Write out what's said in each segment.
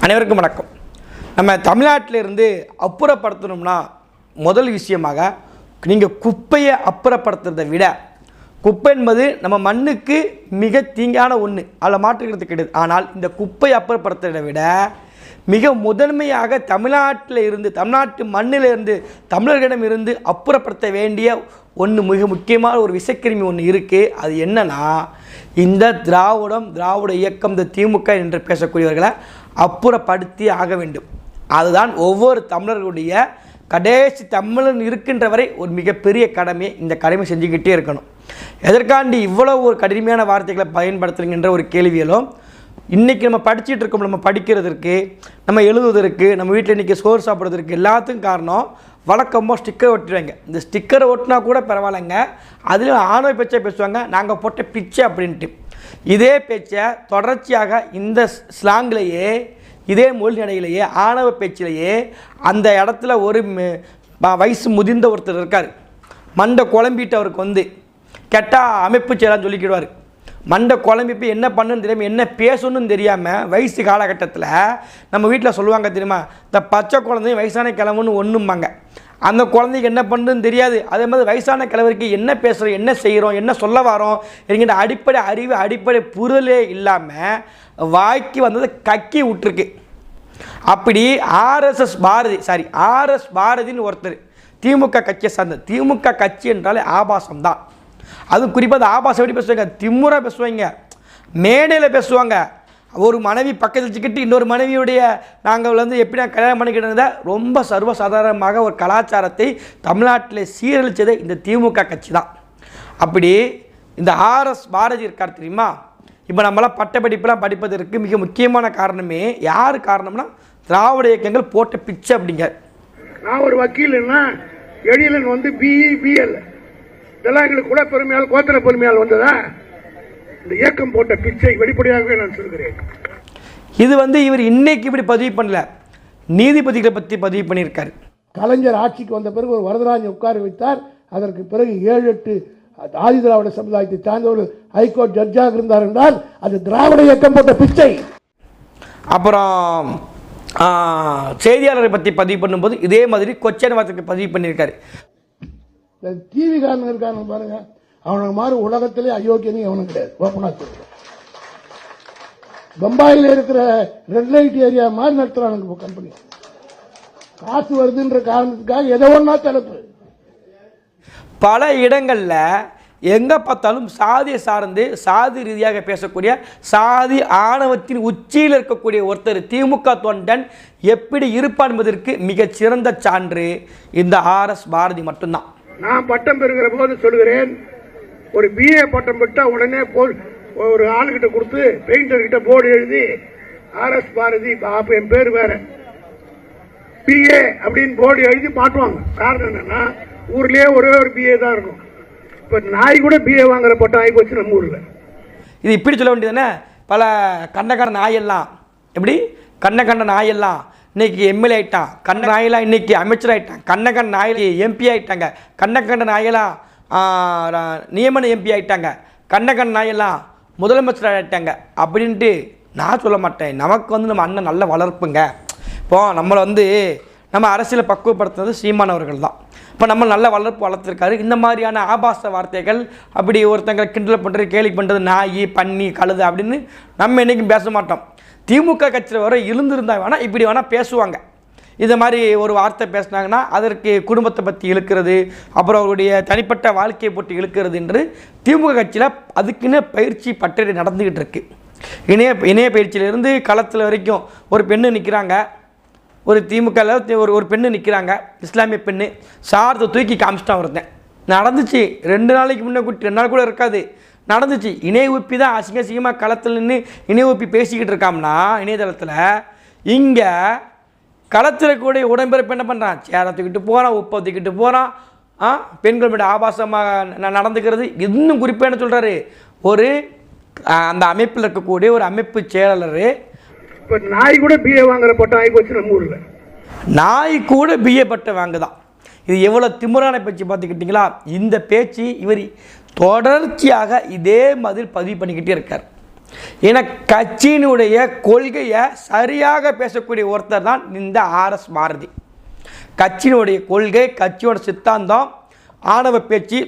அனைவருக்கும் வணக்கம். நம்ம தமிழ்நாட்டிலிருந்து அப்புறப்படுத்தணும்னா முதல் விஷயமாக நீங்கள் குப்பையை அப்புறப்படுத்துறதை விட, குப்பை என்பது நம்ம மண்ணுக்கு மிக தீங்கான ஒன்று, அதில் மாற்றுக்கிறது கிடையாது. ஆனால் இந்த குப்பையை அப்புறப்படுத்துறதை விட மிக முதன்மையாக தமிழ்நாட்டு மண்ணிலிருந்து தமிழர்களிடம் இருந்து அப்புறப்படுத்த வேண்டிய ஒன்று, மிக முக்கியமான ஒரு விஷக்கிருமி ஒன்று இருக்குது. அது என்னன்னா, இந்த திராவிட இயக்கம், இந்த திமுக என்று பேசக்கூடியவர்களை அப்புறப்படுத்தி ஆக வேண்டும். அதுதான் ஒவ்வொரு தமிழர்களுடைய கடைசி தமிழன் இருக்கின்ற வரை ஒரு மிகப்பெரிய கடமை. இந்த கடமை செஞ்சுக்கிட்டே இருக்கணும். எதற்காண்டி இவ்வளோ ஒரு கடுமையான வார்த்தைகளை பயன்படுத்துறீங்கன்ற ஒரு கேள்வியிலும் இன்றைக்கி நம்ம படிச்சுட்டு இருக்கோம். நம்ம படிக்கிறதுக்கு, நம்ம எழுதுவதற்கு, நம்ம வீட்டில் இன்றைக்கி சோறு சாப்பிட்றதுக்கு எல்லாத்துக்கும் காரணம் வழக்கமாக ஸ்டிக்கர் ஒட்டுவாங்க. இந்த ஸ்டிக்கரை ஒட்டினா கூட பரவாயில்லைங்க, அதில் ஆணவ பேச்சை பேசுவாங்க, நாங்கள் போட்ட பிச்சை அப்படின்ட்டு. இதே பேச்சை தொடர்ச்சியாக இந்த ஸ்லாங்கிலேயே, இதே மொழி நடையிலேயே, ஆணவ பேச்சிலேயே அந்த இடத்துல ஒரு வயசு முதிர்ந்த ஒருத்தர் இருக்கார். மண்டை குழம்பிட்டு அவருக்கு கெட்டால் அமைப்பு செய்யலான்னு சொல்லிக்கிடுவார். மண்டை குழம்பிப்பு என்ன பண்ணுன்னு தெரியாமல், என்ன பேசணுன்னு தெரியாமல், வயசு காலகட்டத்தில் நம்ம வீட்டில் சொல்லுவாங்க தெரியுமா, இந்த பச்சை குழந்தையும் வயசான கிழவன்னு ஒன்றும்பாங்க. அந்த குழந்தைக்கு என்ன பண்ணுன்னு தெரியாது. அதே மாதிரி வயசான கிழவருக்கு என்ன பேசுகிறோம், என்ன செய்கிறோம், என்ன சொல்ல வரோம் என்கிற அடிப்படை அறிவு, அடிப்படை புரிதலே இல்லாமல் வாய்க்கு வந்ததை கக்கி விட்டுருக்கு. அப்படி ஆர்எஸ் பாரதின்னு ஒருத்தர் திமுக கட்சியை சார்ந்த, திமுக கட்சி என்றாலே ஆபாசம்தான். அதுவும் குறிப்பாக அந்த ஆபாசம் எப்படி பேசுவாங்க, திமுறை பேசுவாங்க, மேடையில் பேசுவாங்க. ஒரு மனைவி பக்கத்தில் வச்சுக்கிட்டு இன்னொரு மனைவியுடைய நாங்கள் எப்படி நான் கல்யாணம் பண்ணிக்கிட்டு ரொம்ப சர்வசாதாரணமாக ஒரு கலாச்சாரத்தை தமிழ்நாட்டில் சீரழித்தது இந்த திமுக கட்சி தான். அப்படி இந்த ஆர்எஸ் பாரதி இருக்கார் தெரியுமா, இப்போ நம்மளாம் பட்டப்படிப்பெல்லாம் படிப்பதற்கு மிக முக்கியமான காரணமே யார் காரணம்னா, திராவிட இயக்கங்கள் போட்ட பிச்சை அப்படிங்க. நான் ஒரு வக்கீல்னா எழிலன் பிஎல் இதெல்லாம் எங்களுக்கு கூட பெருமையால், கோத்திர பெருமையால் வந்ததா? இந்த இயக்கம் போட்ட பிச்சை வெளிப்படையாகவே நான் சொல்கிறேன். இது இவர் இன்னைக்கு இப்படி பதிவு பண்ணல, நீதிபதிகளை பற்றி பதிவு பண்ணியிருக்காரு. கலைஞர் ஆட்சிக்கு வந்த பிறகு ஒரு வரதராஜனை உட்கார வைத்தார். அதற்கு பிறகு 7-8 ஆதி திராவிட சமுதாயத்தை சார்ந்தவர்கள் ஹைகோர்ட் ஜட்ஜாக இருந்தார் என்றால் அது திராவிட இயக்கம் போட்ட பிச்சை. அப்புறம் செய்தியாளரை பற்றி பதிவு பண்ணும்போது இதே மாதிரி கொச்சன் வார்த்தைக்கு பதிவு பண்ணியிருக்காரு. டிவி காரன் இருக்காங்க பாருங்க, அவனுக்கு மாதிரி உலகத்திலே அயோக்கியனு அவனுக்கு கிடையாது. பம்பாயில் இருக்கிற ரெட் லைட் ஏரியா மாதிரி நடத்துறாங்க கம்பெனி. காசு வருதுன்ற காரணத்துக்காக எதை ஒன்னா தலைப்பு. பல இடங்களில் எங்கே பார்த்தாலும் சாதியை சார்ந்து, சாதி ரீதியாக பேசக்கூடிய, சாதி ஆணவத்தின் உச்சியில் இருக்கக்கூடிய ஒருத்தர் திமுக தொண்டன் எப்படி இருப்பான் என்பதற்கு மிகச்சிறந்த சான்று இந்த ஆர்எஸ் பாரதி மட்டும்தான். நான் பட்டம் பெறுகிற போது சொல்கிறேன், ஒரு பிஏ பட்டம் பெற்றா உடனே ஒரு ஆளுகிட்ட கொடுத்து பெயிண்டர் கிட்ட போர்டு எழுதி ஆர்எஸ் பாரதி, என் பேர் வேற, பிஏ அப்படின்னு போர்டு எழுதி மாட்டுவாங்க. காரணம் என்னன்னா, ஊர்லயே ஒரே ஒரு பிஏ தான் இருக்கும். இப்ப நாய் கூட பிஏ வாங்குற பட்டம் ஆகி போச்சு நம்ம ஊர்ல. இது இப்படி சொல்ல வேண்டியதுன்னா, பல கண்ட நாயெல்லாம் எப்படி கண்ட நாயெல்லாம் இன்னைக்கு எம்எல்ஏ ஆயிட்டான், கண்ட நாயெல்லாம் இன்னைக்கு அமைச்சர் ஆயிட்டான், கண்ட நாயில் எம்பி ஆயிட்டாங்க, கண்ட நாயெல்லாம் நியமன எம்பி ஆயிட்டாங்க, கண்ட நாயெல்லாம் முதலமைச்சர் ஆகிட்டாங்க அப்படின்ட்டு நான் சொல்ல மாட்டேன். நமக்கு நம்ம அண்ணன் நல்ல வளர்ப்புங்க. இப்போ நம்மளை நம்ம அரசியலை பக்குவப்படுத்துறது சீமானவர்கள் தான். இப்போ நம்ம நல்ல வளர்ப்பு வளர்த்துருக்காரு. இந்த மாதிரியான ஆபாச வார்த்தைகள், அப்படி ஒருத்தங்களை கிண்டல் பண்ணுறது, கேலி பண்ணுறது, நாய், பன்னி, கழுது அப்படின்னு நம்ம என்றைக்கும் பேச மாட்டோம். திமுக கட்சியில் வர இருந்திருந்தா வேணால் இப்படி வேணால் பேசுவாங்க. இது மாதிரி ஒரு வார்த்தை பேசினாங்கன்னா அதற்கு குடும்பத்தை பற்றி இழுக்கிறது, அப்புறம் அவருடைய தனிப்பட்ட வாழ்க்கையை போட்டு இழுக்கிறது என்று திமுக கட்சியில் அதுக்குன்னு பயிற்சி பட்டறை நடந்துக்கிட்டு இருக்கு. இணைய பயிற்சியிலேருந்து களத்தில் வரைக்கும் ஒரு பெண்ணு நிற்கிறாங்க, ஒரு திமுகவில் ஒரு பெண்ணு நிற்கிறாங்க, இஸ்லாமிய பெண்ணு, சாரத்தை தூக்கி காமிச்சிட்டான் ஒருத்தன். நடந்துச்சு 2 நாளைக்கு முன்னே 2 நாள் கூட இருக்காது, நடந்துச்சு. இணைய ஊப்பி தான் அசிங்கமாக களத்தில் நின்று இணைய ஊப்பி பேசிக்கிட்டு இருக்காம்னா இணையதளத்தில், இங்கே களத்தில் கூட உடன்பிறப்பு என்ன பண்ணுறான், சேரை தூக்கிட்டு போகிறான், உப்பை தூக்கிட்டு போகிறான், பெண்களோட ஆபாசமாக நடந்துக்கிறது. இன்னும் குறிப்பாக என்ன சொல்கிறாரு, ஒரு அந்த அமைப்பில் இருக்கக்கூடிய ஒரு அமைப்பு செயலாளர், இப்போ நாய் கூட பிஏ வாங்குற பட்டம் ஆகி போச்சு நம்ம ஊரில். நாய் கூட பிஏ பட்டம் வாங்குதான். இது எவ்வளோ திமுறான பேச்சு பார்த்துக்கிட்டிங்களா? இந்த பேச்சு இவர் தொடர்ச்சியாக இதே மாதிரி பதிவு பண்ணிக்கிட்டே இருக்கார். ஏன்னா கட்சியினுடைய கொள்கையை சரியாக பேசக்கூடிய ஒருத்தர் தான் இந்த ஆர்எஸ் பாரதி. கட்சியினுடைய கொள்கை, கட்சியோட சித்தாந்தம், ஆணவ பேச்சு,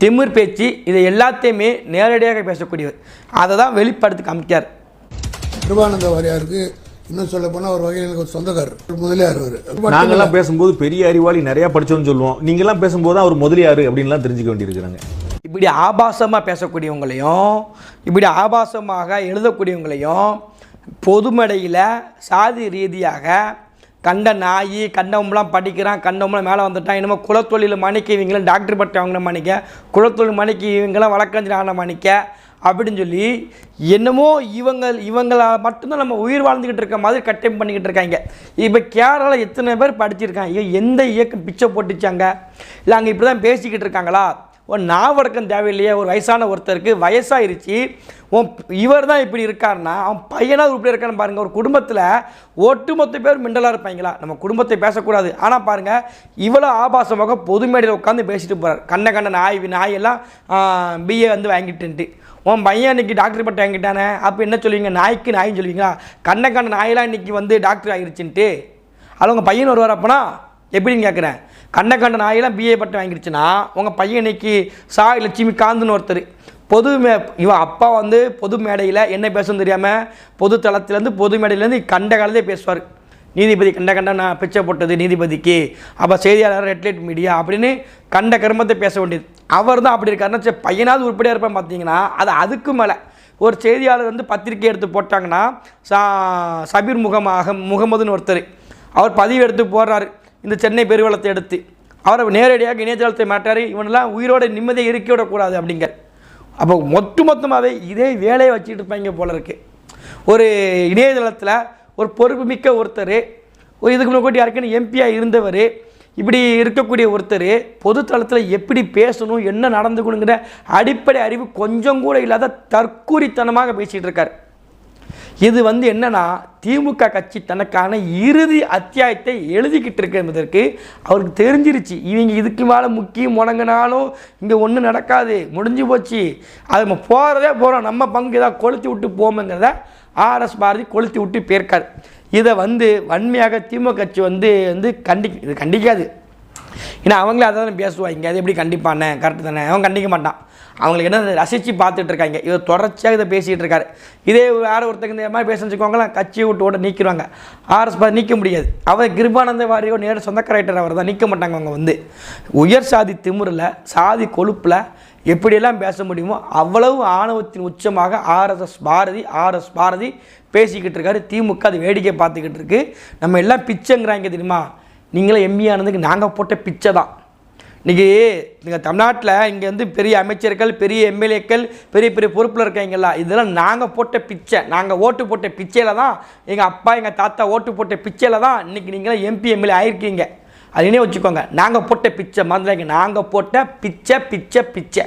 திமிர் பேச்சு, இதை எல்லாத்தையுமே நேரடியாக பேசக்கூடியவர். அதை தான் வெளிப்படுத்தி காமிக்கார். கிருபானந்த வாரியாருக்கு இன்னும் சொல்ல போனால் ஒரு வகையில் ஒரு சொந்தக்காரர், முதலியார். நாங்கெல்லாம் பேசும்போது பெரிய அறிவாளி நிறைய படிச்சோன்னு சொல்லுவோம். நீங்கெல்லாம் பேசும்போது அவர் முதலியாரு அப்படின்லாம் தெரிஞ்சுக்க வேண்டியிருக்கிறாங்க. இப்படி ஆபாசமாக பேசக்கூடியவங்களையும், இப்படி ஆபாசமாக எழுதக்கூடியவங்களையும் பொதுமடையில் சாதி ரீதியாக கண்ட நாய், கண்டவங்களாம் படிக்கிறான், கண்டவங்களாம் மேலே வந்துட்டான், இன்னமும் குலத்தொழில் மணிக்கு இவங்களாம் டாக்டர் பட்டம் வாங்கின மணிக்க, குலத்தொழில் மணிக்கு இவங்களாம் வழக்கறிஞர் ஆன மணிக்க அப்படின்னு சொல்லி என்னமோ இவங்கள மட்டும்தான் நம்ம உயிர் வாழ்ந்துக்கிட்டு இருக்க மாதிரி கட்டம் பண்ணிக்கிட்டு இருக்காங்க. இப்போ கேரளாவில் எத்தனை பேர் படிச்சிருக்காங்க? எந்த இயக்கம் பிச்சை போட்டுச்சாங்க? இல்லை அங்கே இப்படி தான் பேசிக்கிட்டு இருக்காங்களா? ஒரு நாவடக்கம் தேவையில்லையே? ஒரு வயசான ஒருத்தருக்கு வயசாயிருச்சு, இவர் தான் இப்படி இருக்காருன்னா அவன் பையனாக இப்படி இருக்கான்னு பாருங்கள். ஒரு குடும்பத்தில் ஒட்டுமொத்த பேர் மிண்டலாக இருப்பாங்களா? நம்ம குடும்பத்தை பேசக்கூடாது. ஆனால் பாருங்கள், இவ்வளோ ஆபாசமாக பொது மேடையில் உட்காந்து பேசிட்டு போகிறார். கண்ட நாயெல்லாம் பிஏ வந்து வாங்கிட்டுன்ட்டு, உன் பையன் இன்றைக்கி டாக்டர் பட்டம் வாங்கிட்டானே, அப்போ என்ன சொல்லுவீங்க? நாய்க்கு நாயின்னு சொல்லுவீங்களா? கண்ட நாயெல்லாம் இன்றைக்கி வந்து டாக்டர் ஆகிருச்சுன்ட்டு. அது உங்கள் பையன் வருவார் அப்போனா எப்படின்னு கேட்குறேன். கண்ட நாயெல்லாம் பிஏ பட்டம் வாங்கிடுச்சுன்னா உங்கள் பையன் இன்னைக்கு சாய் லட்சுமி காந்துன்னு ஒருத்தர் இவன் அப்பா வந்து பொது மேடையில் என்ன பேசணும்னு தெரியாமல் பொது தளத்துலேருந்து பொது மேடையிலேருந்து கண்ட காலத்தே பேசுவார். நீதிபதி கண்ட நான் பிச்சை போட்டது நீதிபதிக்கு, அப்போ செய்தியாளர் ரெட்லைட் மீடியா அப்படின்னு கண்ட கர்மத்தை பேச வேண்டியது. அவர் தான் அப்படி இருக்காருன்னா சரி, பையனாவது உருப்படியாக இருப்பான்னு பார்த்தீங்கன்னா அதுக்கு மேலே ஒரு செய்தியாளர் வந்து பத்திரிக்கை எடுத்து போட்டாங்கன்னா சபீர் முகமதுன்னு ஒருத்தர் அவர் பதிவு எடுத்து போடுறாரு. இந்த சென்னை பெருவெள்ளத்தை எடுத்து அவரை நேரடியாக இணையதளத்தை மாட்டார். இவனெல்லாம் உயிரோட நிம்மதியை இறுக்கி விடக்கூடாது அப்படிங்க. அப்போ மொத்தமாகவே இதே வேலையை வச்சுக்கிட்டு இருப்பாங்க போல இருக்கு. ஒரு இணையதளத்தில் ஒரு பொறுப்புமிக்க ஒருத்தர், ஒரு இதுக்கு முன்னாடி யாருக்குன்னு எம்பியாக இருந்தவர், இப்படி இருக்கக்கூடிய ஒருத்தர் பொது தளத்தில் எப்படி பேசணும், என்ன நடந்துக்கணுங்கிற அடிப்படை அறிவு கொஞ்சம் கூட இல்லாத தற்கூரித்தனமாக பேசிகிட்டு இருக்கார். இது வந்து என்னன்னா, திமுக கட்சி தனக்கான இறுதி அத்தியாயத்தை எழுதிக்கிட்டு இருக்கு என்பதற்கு அவருக்கு தெரிஞ்சிருச்சு. இவங்க இதுக்கு மேலே முக்கியம் முடங்கினாலும் இங்கே ஒன்றும் நடக்காது, முடிஞ்சு போச்சு, அது நம்ம போகிறோம், நம்ம பங்கு ஏதாவது கொளுத்தி விட்டு போவோங்கிறத ஆர்எஸ் பாரதி கொளுத்தி விட்டு போயிருக்கார். இதை வந்து வன்மையாக திமுக கட்சி வந்து இது கண்டிக்காது. ஏன்னா அவங்களே அதை தானே பேசுவாங்க, அது எப்படி கண்டிப்பானே, கரெக்டு தானே, அவன் கண்டிக்க மாட்டான். அவங்களுக்கு என்ன ரசித்து பார்த்துட்டு இருக்காங்க. இவர் தொடர்ச்சியாக இதை பேசிகிட்டு இருக்காரு. இதே வேறு ஒருத்தங்க இந்த மாதிரி பேச வச்சுக்கோங்களேன், கட்சியை விட்டு ஓட நீக்கிடுவாங்க. ஆர்எஸ் பாரதி நீக்க முடியாது. அவர் கிருபானந்த வாரியோ நேரு சொந்தக்காரர் அவர் தான், நீக்க மாட்டாங்க. அவங்க வந்து உயர் சாதி திமுறில், சாதி கொழுப்பில் எப்படியெல்லாம் பேச முடியுமோ அவ்வளவு ஆணவத்தின் உச்சமாக ஆர்எஸ் பாரதி பேசிக்கிட்டு இருக்காரு. திமுக அது வேடிக்கை பார்த்துக்கிட்டு இருக்கு. நம்ம எல்லாம் பிச்சைங்கிறாங்க தெரியுமா? நீங்களே எம்பி ஆனதுக்கு நாங்கள் போட்ட பிச்சை தான். இன்றைக்கி நீங்கள் தமிழ்நாட்டில் இங்கே வந்து பெரிய அமைச்சர்கள், பெரிய எம்எல்ஏக்கள், பெரிய பெரிய பொறுப்பில் இருக்காங்களா, இதெல்லாம் நாங்கள் போட்ட பிச்சை. நாங்கள் ஓட்டு போட்ட பிச்சையில் தான், எங்கள் அப்பா எங்கள் தாத்தா ஓட்டு போட்ட பிச்சையில் தான் இன்றைக்கி நீங்களாம் எம்பி எம்எல்ஏ ஆயிருக்கீங்க. அது என்ன வச்சுக்கோங்க, நாங்கள் போட்ட பிச்சை மறந்துடாங்க. நாங்கள் போட்ட பிச்சை.